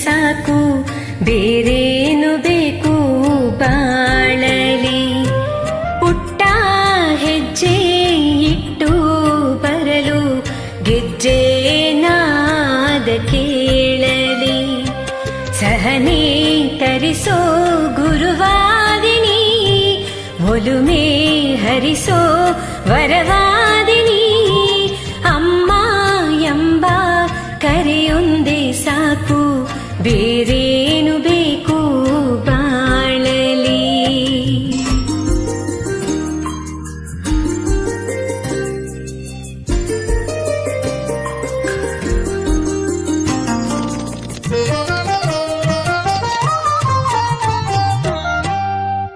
ಸಾಕು, ಬೇರೇನು ಬೇಕು ಬಾಳಲಿ. ಪುಟ್ಟ ಹೆಜ್ಜೆ ಇಟ್ಟು ಬರಲು ಗೆಜ್ಜೆ ನಾದ ಕೇಳಲಿ. ಸಹನೆ ತರಿಸೋ ಗುರುವಾದಿನಿ, ಒಲುಮೆ ಹರಿಸೋ ವರವಾದಿನಿ. ಅಮ್ಮ ಎಂಬ ಕರೆಯೊಂದೇ ಸಾಕು, ಬೇರೇನು ಬೇಕು ಬಾಳಲಿ.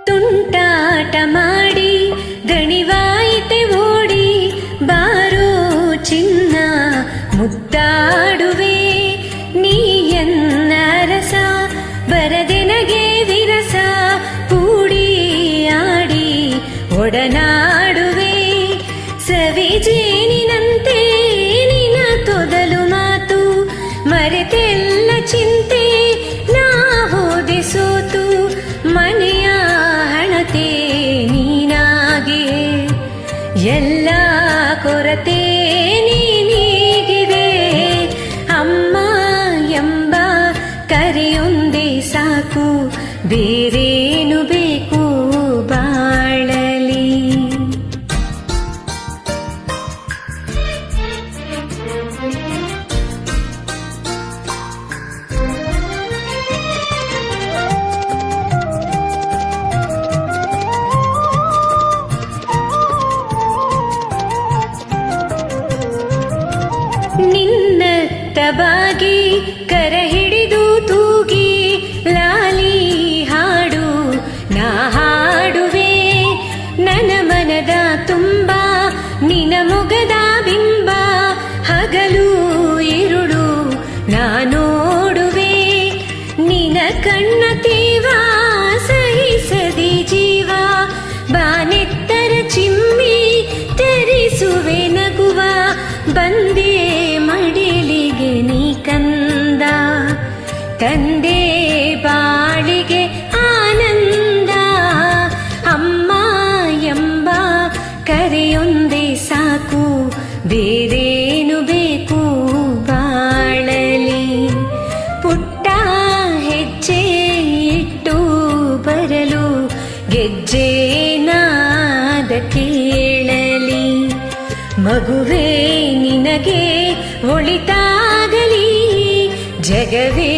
ತುಂಟಾಟ ಮಾಡಿ ದಣಿವಾಯಿತೆ ಓಡಿ ಬಾರೋ ಚಿನ್ನ ಮುದ್ದಾಡುವೆ. ನೀ ಎನ್ನ ರಸ ಬರದೆನಗೆ ವಿರಸ, ಕೂಡಿ ಆಡಿ ಒಡನಾಡುವೆ. ಸವಿಜೇನಿನಂತೆ ನಿನ ತೊದಲು ಮಾತು, ಮರೆತೆಲ್ಲ ಚಿಂತೆ ನಾ ಹೋದೆ ಸೋತು. ಮನೆಯ ಹಣತೆ ನೀನಾಗಿ, ಎಲ್ಲ ಕೊರತೆ ನೀನಿಗಿದೆ. ಅಮ್ಮ ಎಂಬ ಕರೆಯೊಂದೇ ಸಾಕು, ಬೇರೇನು ಬೇಕು ಬಾಳಲಿ. ನಿನ್ನತ್ತ ಬಾಗಿ ಕರ ಹಿಡಿದು ತೂಗಿ ಲಾಲಿ ಹಾಡು ನಾ ಹಾಡುವೆ. ನನ್ನ ಮನದ ತುಂಬ ನಿನ ಮೊಗದ ಬಿಂಬ, ಹಗಲು ಇರುಳು ನಾ ನೋಡುವೆ. ನಿನ ಕಣ್ಣ ತೀವ ಸಹಿಸದಿ ಜೀವ, ಬಾನೆತ್ತರ ಚಿಮ್ಮಿ ತರಿಸುವೆ ನಗುವ. ಬಂದೆ ಮಡಿಲಿಗೆ ನೀ ಕಂದ, ತಂದೆ ಬಾಳಿಗೆ ಆನಂದ. ಅಮ್ಮ ಎಂಬ ಕರೆಯೊಂದೇ ಸಾಕು, ಬೇರೇನು ಬೇಕು ಬಾಳಲಿ. ಪುಟ್ಟ ಹೆಜ್ಜೆ ಇಟ್ಟು ಬರಲು ಗೆಜ್ಜೆ ನಾದ ಕೇಳಲಿ. ಮಗುವೇ ನಿನಗೆ ಒಳಿತಾಗಲಿ, ಜಗವೇ